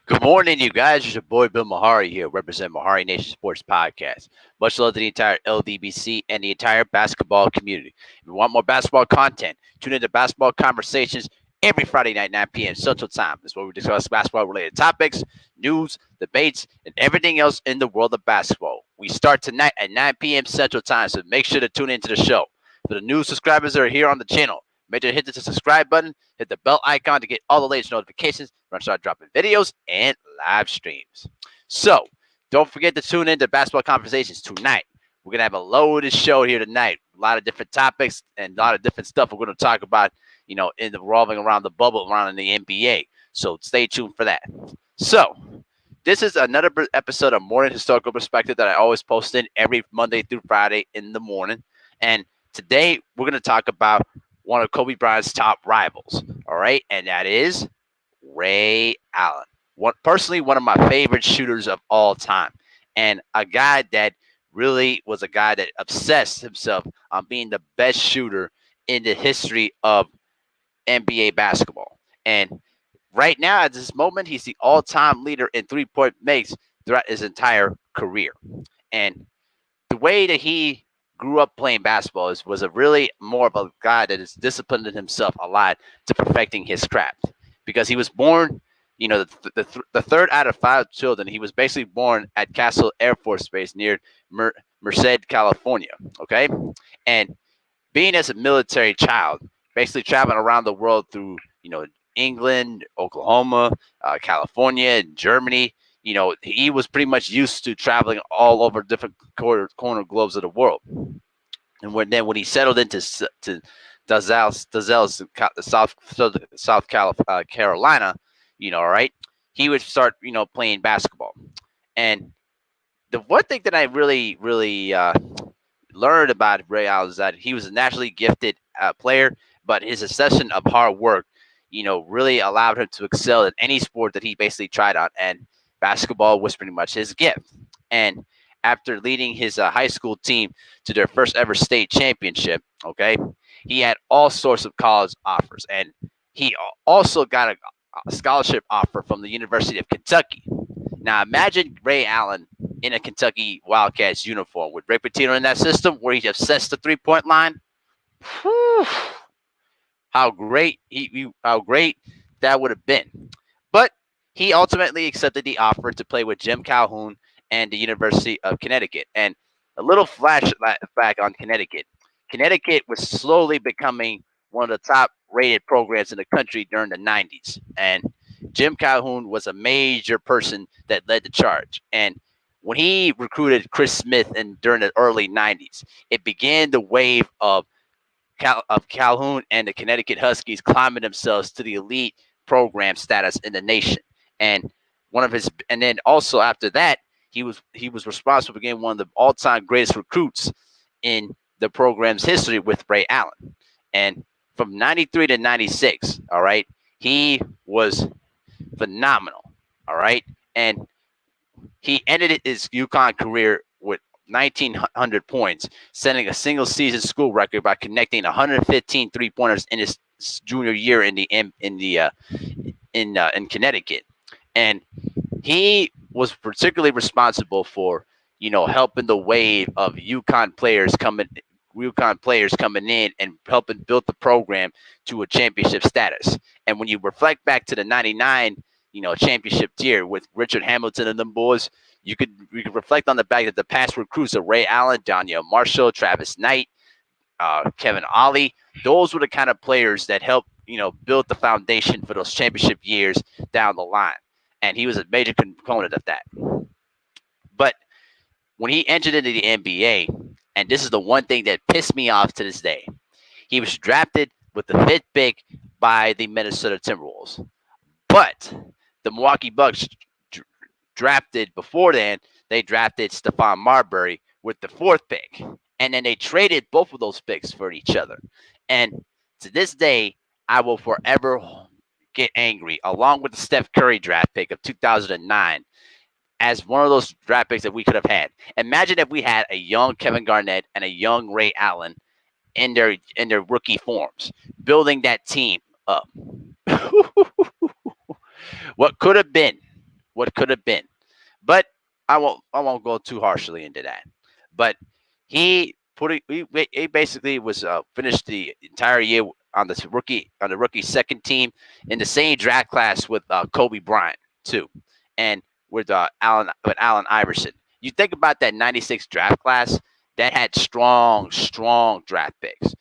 Good morning, you guys. It's your boy Bill Mahari here, represent Mahari Nation Sports Podcast. Much love to the entire LDBC and the entire basketball community. If you want more basketball content, tune into Basketball Conversations every Friday night, 9 p.m. Central Time. This is where we discuss basketball related topics, news, debates, and everything else in the world of basketball. We start tonight at 9 p.m. Central Time, so make sure to tune into the show. For the new subscribers that are here on the channel, make sure to hit the subscribe button, hit the bell icon to get all the latest notifications when I start dropping videos and live streams. So don't forget to tune in to Basketball Conversations tonight. We're going to have a loaded show here tonight. A lot of different topics and a lot of different stuff we're going to talk about, in the revolving around the bubble around in the NBA. So stay tuned for that. So this is another episode of Morning Historical Perspective that I always post in every Monday through Friday in the morning. And today we're going to talk about one of Kobe Bryant's top rivals. All right. And that is Ray Allen. Personally, one of my favorite shooters of all time. And a guy that really was a guy that obsessed himself on being the best shooter in the history of NBA basketball. And right now, at this moment, he's the all time leader in 3-point makes throughout his entire career. And the way that he grew up playing basketball was a really more of a guy that has disciplined himself a lot to perfecting his craft because he was born, the third out of five children. He was basically born at Castle Air Force Base near Merced, California. Okay. And being as a military child, basically traveling around the world through, England, Oklahoma, California, and Germany. He was pretty much used to traveling all over different corner globes of the world. And when he settled into to South Carolina, right, he would start, playing basketball. And the one thing that I really learned about Ray Allen is that he was a naturally gifted player, but his obsession of hard work, really allowed him to excel in any sport that he basically tried on. And basketball was pretty much his gift. And after leading his high school team to their first ever state championship, okay, he had all sorts of college offers. And he also got a scholarship offer from the University of Kentucky. Now imagine Ray Allen in a Kentucky Wildcats uniform with Rick Pitino in that system where he obsessed the 3-point line. Whew, how great that would have been. But he ultimately accepted the offer to play with Jim Calhoun and the University of Connecticut. And a little flashback on Connecticut. Connecticut was slowly becoming one of the top rated programs in the country during the 90s. And Jim Calhoun was a major person that led the charge. And when he recruited Chris Smith during the early 90s, it began the wave of Calhoun and the Connecticut Huskies climbing themselves to the elite program status in the nation. And and then also after that, he was responsible for getting one of the all-time greatest recruits in the program's history with Ray Allen. And from 93 to 96, all right, he was phenomenal, all right? And he ended his UConn career with 1,900 points, setting a single season school record by connecting 115 three-pointers in his junior year in Connecticut. And he was particularly responsible for, helping the wave of UConn players coming in and helping build the program to a championship status. And when you reflect back to the 99, championship tier with Richard Hamilton and them boys, you could reflect on the fact that the past recruits of Ray Allen, Danielle Marshall, Travis Knight, Kevin Ollie, those were the kind of players that helped, build the foundation for those championship years down the line. And he was a major component of that. But when he entered into the NBA, and this is the one thing that pissed me off to this day, he was drafted with the fifth pick by the Minnesota Timberwolves. But the Milwaukee Bucks drafted before then, they drafted Stephon Marbury with the fourth pick. And then they traded both of those picks for each other. And to this day, I will forever get angry, along with the Steph Curry draft pick of 2009, as one of those draft picks that we could have had. Imagine if we had a young Kevin Garnett and a young Ray Allen in their rookie forms, building that team up. What could have been? what could have been. But I won't go too harshly into that. But he basically was finished the entire year on the rookie second team in the same draft class with Kobe Bryant too, and with Allen Iverson. You think about that '96 draft class that had strong draft picks.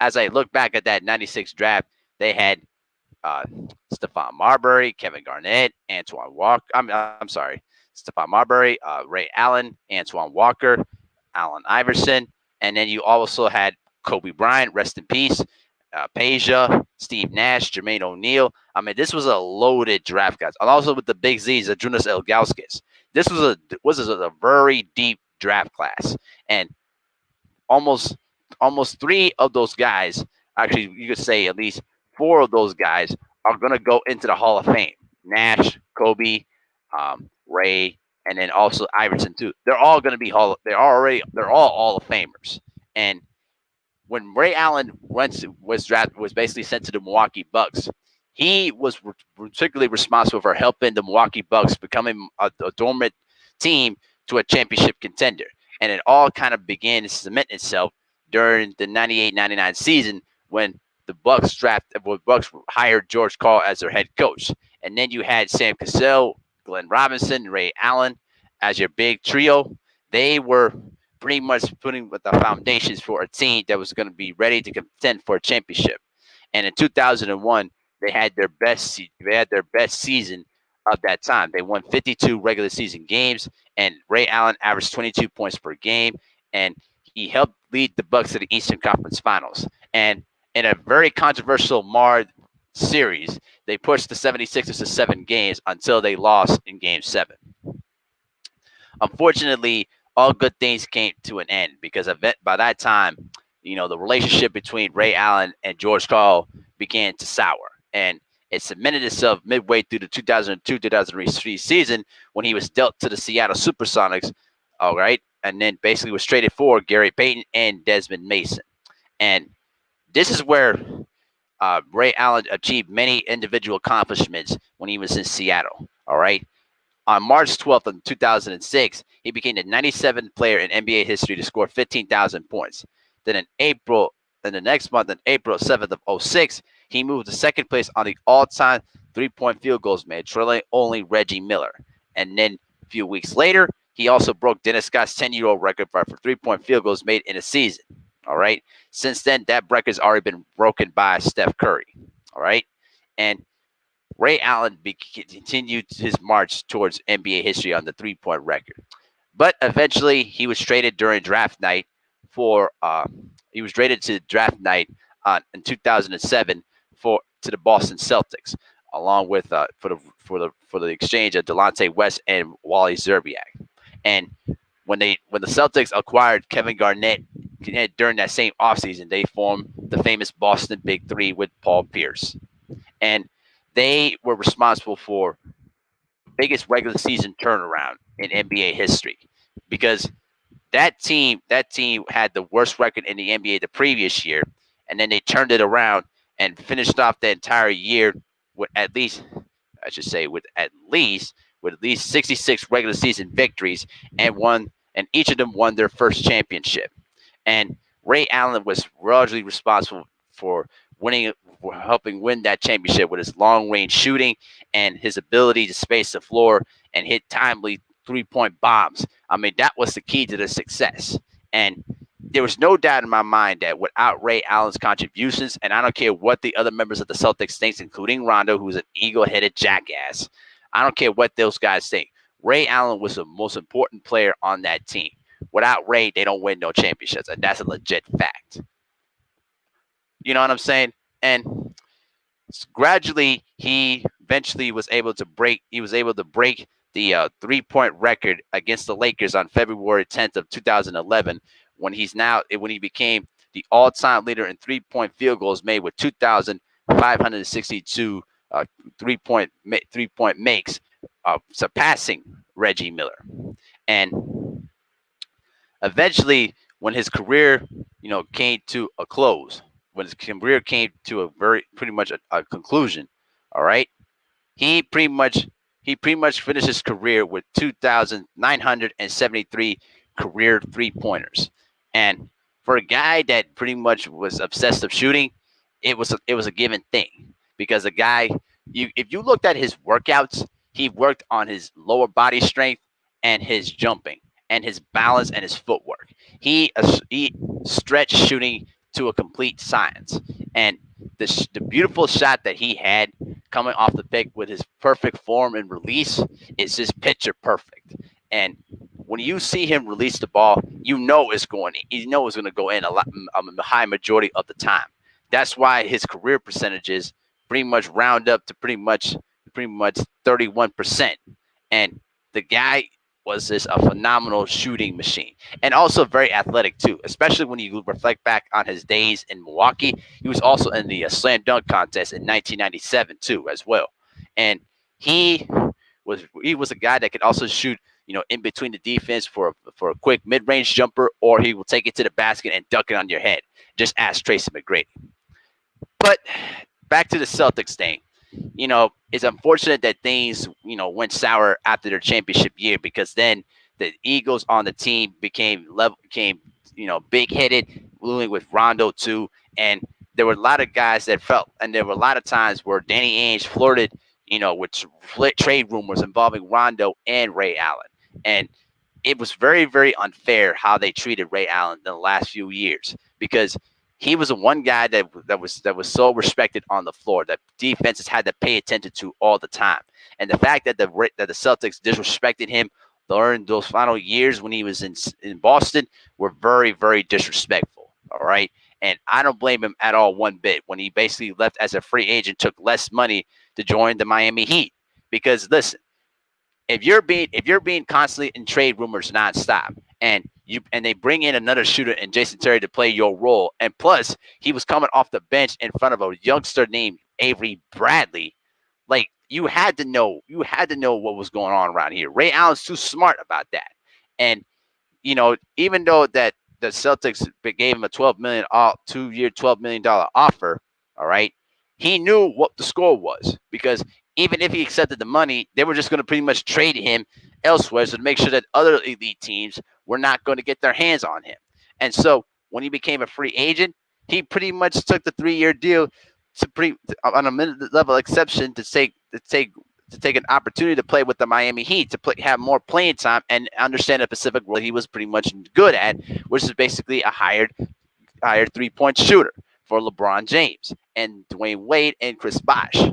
As I look back at that '96 draft, they had uh, Stephon Marbury, Kevin Garnett, Antoine Walker. I'm sorry, Stephon Marbury, Ray Allen, Antoine Walker, Allen Iverson, and then you also had Kobe Bryant, rest in peace, Peja, Steve Nash, Jermaine O'Neal. I mean, this was a loaded draft, guys, and also with the big Z's, Adrunas Ilgauskas. This was a very deep draft class, and almost almost three of those guys, actually, you could say at least four of those guys are going to go into the Hall of Fame. Nash, Kobe, Ray, and then also Iverson too. They're all going to be they're all Hall of Famers. And when Ray Allen was basically sent to the Milwaukee Bucks, he was particularly responsible for helping the Milwaukee Bucks becoming a dormant team to a championship contender. And it all kind of began to cement itself during the 98-99 season when Bucks hired George Karl as their head coach. And then you had Sam Cassell, Glenn Robinson, Ray Allen as your big trio. They were pretty much putting the foundations for a team that was going to be ready to contend for a championship. And in 2001, they had their best season of that time. They won 52 regular season games, and Ray Allen averaged 22 points per game, and he helped lead the Bucks to the Eastern Conference Finals. And in a very controversial marred series, they pushed the 76ers to 7 games until they lost in Game 7. Unfortunately, all good things came to an end because by that time, the relationship between Ray Allen and George Karl began to sour. And it cemented itself midway through the 2002-2003 season when he was dealt to the Seattle Supersonics, all right, and then basically was traded for Gary Payton and Desmond Mason. And this is where Ray Allen achieved many individual accomplishments when he was in Seattle, all right. On March 12th of 2006, he became the 97th player in NBA history to score 15,000 points. Then the next month, in April 7th of '06, he moved to second place on the all-time three-point field goals made, trailing only Reggie Miller. And then a few weeks later, he also broke Dennis Scott's 10-year-old record for three-point field goals made in a season. All right. Since then, that record's already been broken by Steph Curry. All right. And Ray Allen continued his march towards NBA history on the three-point record, but eventually he was traded during draft night for. He was traded to draft night in 2007 to the Boston Celtics, along with for the exchange of Delonte West and Wally Zerbiak. And when the Celtics acquired Kevin Garnett during that same offseason, they formed the famous Boston Big Three with Paul Pierce. And they were responsible for the biggest regular season turnaround in NBA history because that team had the worst record in the NBA the previous year, and then they turned it around and finished off the entire year with at least, I should say, with at least 66 regular season victories and each of them won their first championship. And Ray Allen was largely responsible for winning, for helping win that championship with his long range shooting and his ability to space the floor and hit timely 3-point bombs. I mean, that was the key to the success. And there was no doubt in my mind that without Ray Allen's contributions, and I don't care what the other members of the Celtics think, including Rondo, who's an eagle-headed jackass, I don't care what those guys think. Ray Allen was the most important player on that team. Without Ray, they don't win no championships, and that's a legit fact. You know what I'm saying? And gradually, he eventually was able to break. He was able to break the 3-point record against the Lakers on February 10th of 2011, when he became the all-time leader in 3-point field goals made with 2,562 three-point makes, surpassing Reggie Miller. And eventually, when his career, came to a close, when his career came to pretty much a conclusion, all right, he pretty much he pretty much finished his career with 2,973 career 3-pointers. And for a guy that pretty much was obsessed with shooting, it was a given thing because the guy, if you looked at his workouts, he worked on his lower body strength and his jumping and his balance and his footwork. He stretched shooting to a complete science. And the beautiful shot that he had coming off the pick with his perfect form and release is just picture perfect. And when you see him release the ball, it's going to go in a high majority of the time. That's why his career percentages pretty much round up to pretty much 31%. And the guy was just a phenomenal shooting machine and also very athletic too, especially when you reflect back on his days in Milwaukee. He was also in the slam dunk contest in 1997 too, as well. And he he was a guy that could also shoot, in between the defense for a quick mid range jumper, or he will take it to the basket and dunk it on your head. Just ask Tracy McGrady. But back to the Celtics thing. It's unfortunate that things, went sour after their championship year, because then the Eagles on the team became big headed, ruling with Rondo too. And there were a lot of guys that felt, and there were a lot of times where Danny Ainge flirted, with trade rumors involving Rondo and Ray Allen. And it was very, very unfair how they treated Ray Allen in the last few years, because he was the one guy that was so respected on the floor that defenses had to pay attention to all the time. And the fact that the Celtics disrespected him during those final years when he was in Boston were very, very disrespectful. All right. And I don't blame him at all one bit when he basically left as a free agent, took less money to join the Miami Heat. Because listen, if you're being constantly in trade rumors nonstop, and they bring in another shooter and Jason Terry to play your role, and plus he was coming off the bench in front of a youngster named Avery Bradley, like you had to know what was going on around here. Ray Allen's too smart about that. And even though that the Celtics gave him a 2-year, $12 million offer, all right, he knew what the score was, because even if he accepted the money, they were just going to pretty much trade him elsewhere, so to make sure that other elite teams were not going to get their hands on him. And so when he became a free agent, he pretty much took the 3-year deal on a mid-level exception to take an opportunity to play with the Miami Heat, have more playing time and understand a specific role he was pretty much good at, which is basically a hired 3-point shooter for LeBron James and Dwayne Wade and Chris Bosh.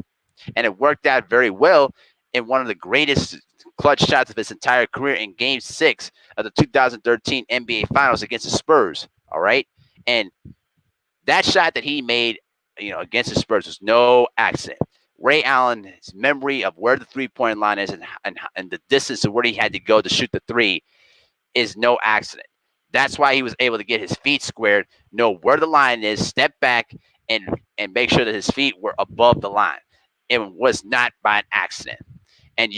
And it worked out very well in one of the greatest clutch shots of his entire career in Game 6 of the 2013 NBA Finals against the Spurs. All right. And that shot that he made, against the Spurs was no accident. Ray Allen's memory of where the 3-point line is, and the distance of where he had to go to shoot the three, is no accident. That's why he was able to get his feet squared, know where the line is, step back, and make sure that his feet were above the line. It was not by an accident. And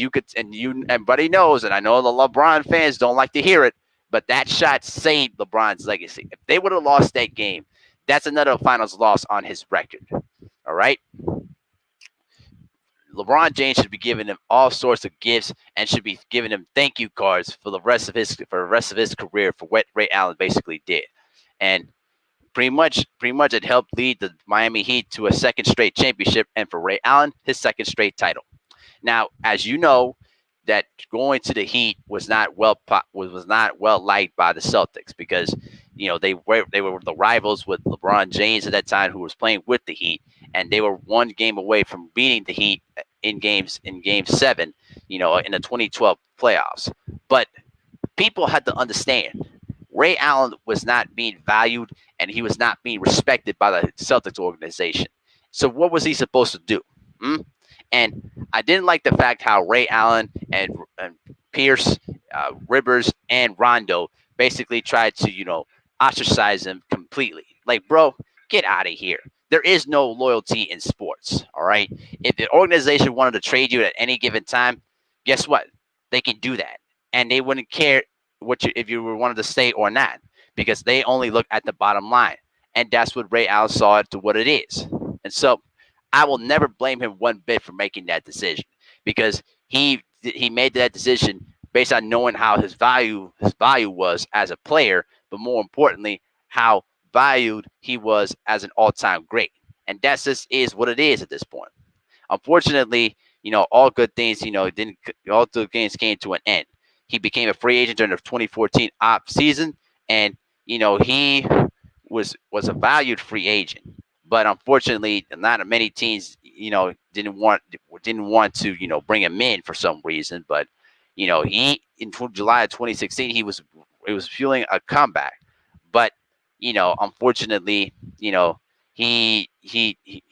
Buddy knows, and I know the LeBron fans don't like to hear it, but that shot saved LeBron's legacy. If they would have lost that game, that's another finals loss on his record. All right. LeBron James should be giving him all sorts of gifts and should be giving him thank you cards for the rest of his career for what Ray Allen basically did. And pretty much it helped lead the Miami Heat to a second straight championship, and for Ray Allen, his second straight title. Now, as you know, that going to the Heat was not well liked by the Celtics, because they were the rivals with LeBron James at that time, who was playing with the Heat, and they were one game away from beating the Heat in Game 7, in the 2012 playoffs. But people had to understand, Ray Allen was not being valued and he was not being respected by the Celtics organization. So what was he supposed to do? Hmm? And I didn't like the fact how Ray Allen and Pierce, Rivers, and Rondo basically tried to, ostracize him completely. Like, bro, get out of here. There is no loyalty in sports. All right. If the organization wanted to trade you at any given time, guess what? They can do that, and they wouldn't care if you were wanted to stay or not, because they only look at the bottom line, and that's what Ray Allen saw it to what it is. And so I will never blame him one bit for making that decision, because he made that decision based on knowing how his value was as a player, but more importantly, how valued he was as an all-time great. And that just is what it is at this point. Unfortunately, all good things, didn't all the games came to an end. He became a free agent during the 2014 off season, and he was a valued free agent. But unfortunately, not many teams, didn't want to, bring him in for some reason. But he in July of 2016, he was fueling a comeback. But unfortunately, he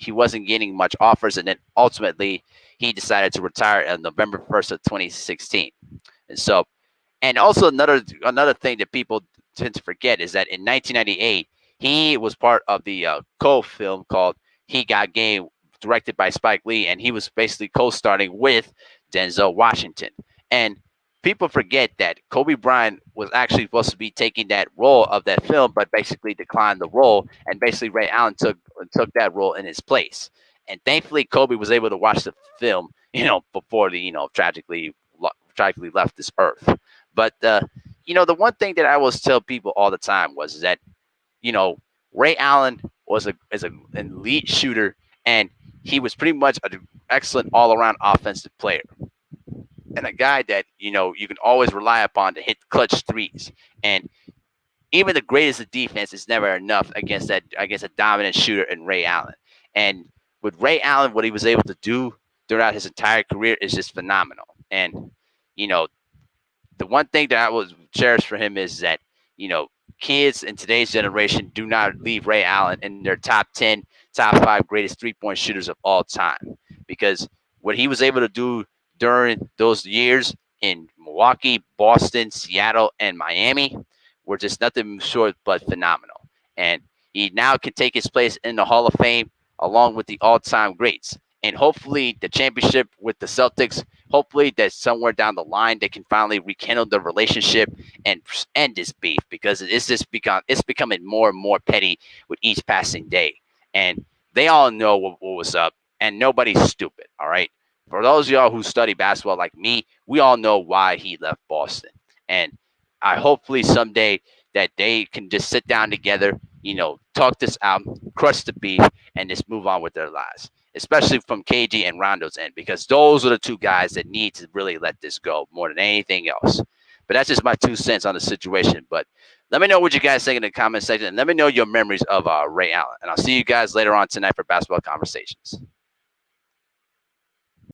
wasn't getting much offers, and then ultimately he decided to retire on November 1st of 2016. And so, and also another thing that people tend to forget is that in 1998 he was part of the co-film called He Got Game, directed by Spike Lee, and he was basically co-starring with Denzel Washington. And people forget that Kobe Bryant was actually supposed to be taking that role of that film, but basically declined the role, and basically Ray Allen took that role in his place. And thankfully, Kobe was able to watch the film, before the tragically left this earth. But the one thing that I always tell people all the time was that you know Ray Allen an elite shooter, and he was pretty much an excellent all around offensive player, and a guy that you can always rely upon to hit clutch threes. And even the greatest of defense is never enough against a dominant shooter in Ray Allen. And with Ray Allen, what he was able to do throughout his entire career is just phenomenal. And you know, the one thing that I was cherish for him is that you know kids in today's generation do not leave Ray Allen in their top 10, top 5 greatest 3-point shooters of all time, because what he was able to do during those years in Milwaukee, Boston, Seattle, and Miami were just nothing short but phenomenal. And he now can take his place in the Hall of Fame along with the all-time greats. And hopefully the championship with the Celtics, hopefully that somewhere down the line they can finally rekindle the relationship and end this beef, because it's becoming more and more petty with each passing day. And they all know what was up, and nobody's stupid. All right. For those of y'all who study basketball like me, we all know why he left Boston. And I hopefully someday that they can just sit down together, talk this out, crush the beef, and just move on with their lives. Especially from KG and Rondo's end, because those are the two guys that need to really let this go more than anything else. But that's just my 2 cents on the situation. But let me know what you guys think in the comment section, and let me know your memories of Ray Allen. And I'll see you guys later on tonight for basketball conversations.